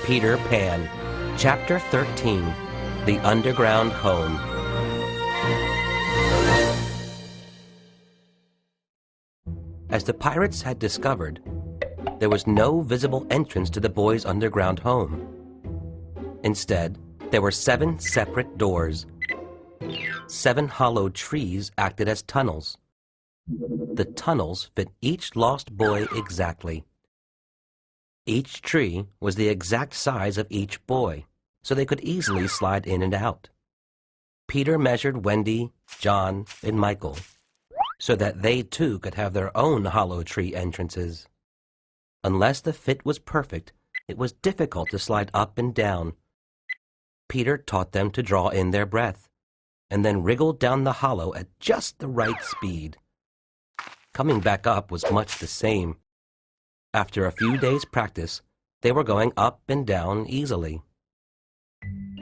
Peter Pan, Chapter 13, The Underground Home. As the pirates had discovered, there was no visible entrance to the boys' underground home. Instead, there were 7 separate doors. 7 hollow trees acted as tunnels. The tunnels fit each lost boy exactly. Each tree was the exact size of each boy, so they could easily slide in and out. Peter measured Wendy, John, and Michael, so that they too could have their own hollow tree entrances. Unless the fit was perfect, it was difficult to slide up and down. Peter taught them to draw in their breath, and then wriggled down the hollow at just the right speed. Coming back up was much the same. After a few days' practice, they were going up and down easily.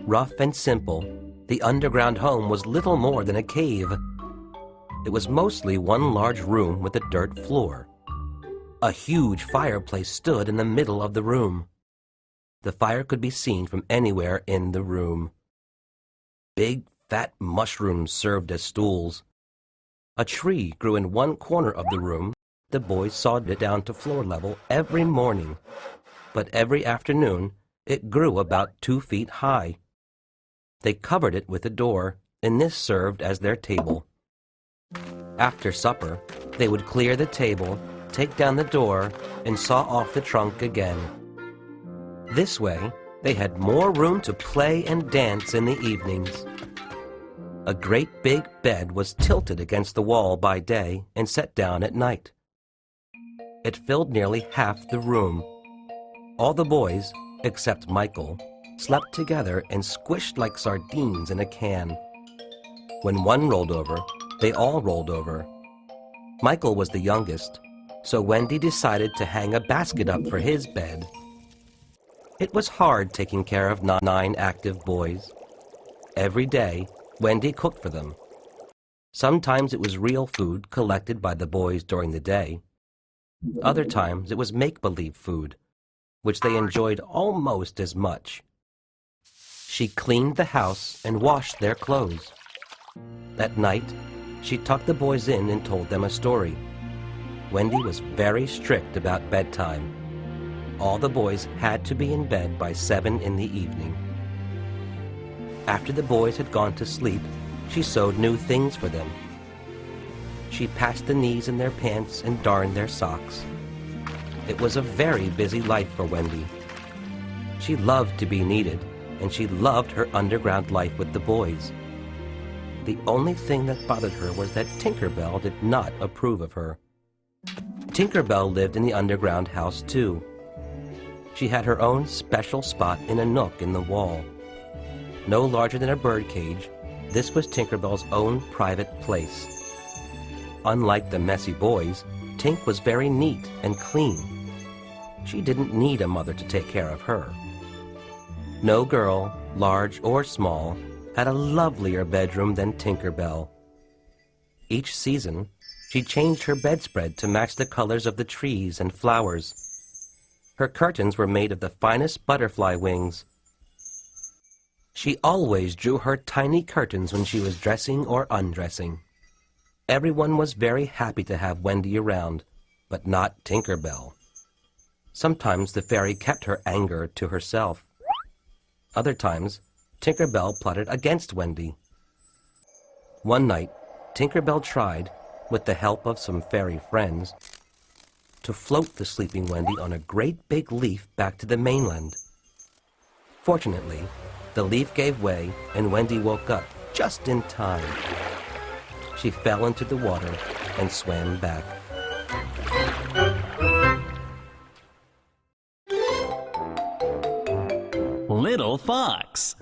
Rough and simple, the underground home was little more than a cave. It was mostly one large room with a dirt floor. A huge fireplace stood in the middle of the room. The fire could be seen from anywhere in the room. Big, fat mushrooms served as stools. A tree grew in one corner of the room. The boys sawed it down to floor level every morning, but every afternoon it grew about 2 feet high. They covered it with a door, and this served as their table. After supper, they would clear the table, take down the door, and saw off the trunk again. This way, they had more room to play and dance in the evenings. A great big bed was tilted against the wall by day and set down at night. It filled nearly half the room. All the boys, except Michael, slept together and squished like sardines in a can. When one rolled over, they all rolled over. Michael was the youngest, so Wendy decided to hang a basket up for his bed. It was hard taking care of 9 active boys. Every day, Wendy cooked for them. Sometimes it was real food collected by the boys during the day. Other times it was make-believe food, which they enjoyed almost as much. She cleaned the house and washed their clothes. At night, she tucked the boys in and told them a story. Wendy was very strict about bedtime. All the boys had to be in bed by 7 in the evening. After the boys had gone to sleep, she sewed new things for them. She passed the knees in their pants and darned their socks. It was a very busy life for Wendy. She loved to be needed, and she loved her underground life with the boys. The only thing that bothered her was that Tinker Bell did not approve of her. Tinker Bell lived in the underground house too. She had her own special spot in a nook in the wall. No larger than a bird cage, this was Tinker Bell's own private place. Unlike the messy boys, Tink was very neat and clean. She didn't need a mother to take care of her. No girl, large or small, had a lovelier bedroom than Tinker Bell. Each season, she changed her bedspread to match the colors of the trees and flowers. Her curtains were made of the finest butterfly wings. She always drew her tiny curtains when she was dressing or undressing. Everyone was very happy to have Wendy around, but not Tinker Bell. Sometimes the fairy kept her anger to herself. Other times, Tinker Bell plotted against Wendy. One night, Tinker Bell tried, with the help of some fairy friends, to float the sleeping Wendy on a great big leaf back to the mainland. Fortunately, the leaf gave way and Wendy woke up just in time. She fell into the water and swam back. Little Fox.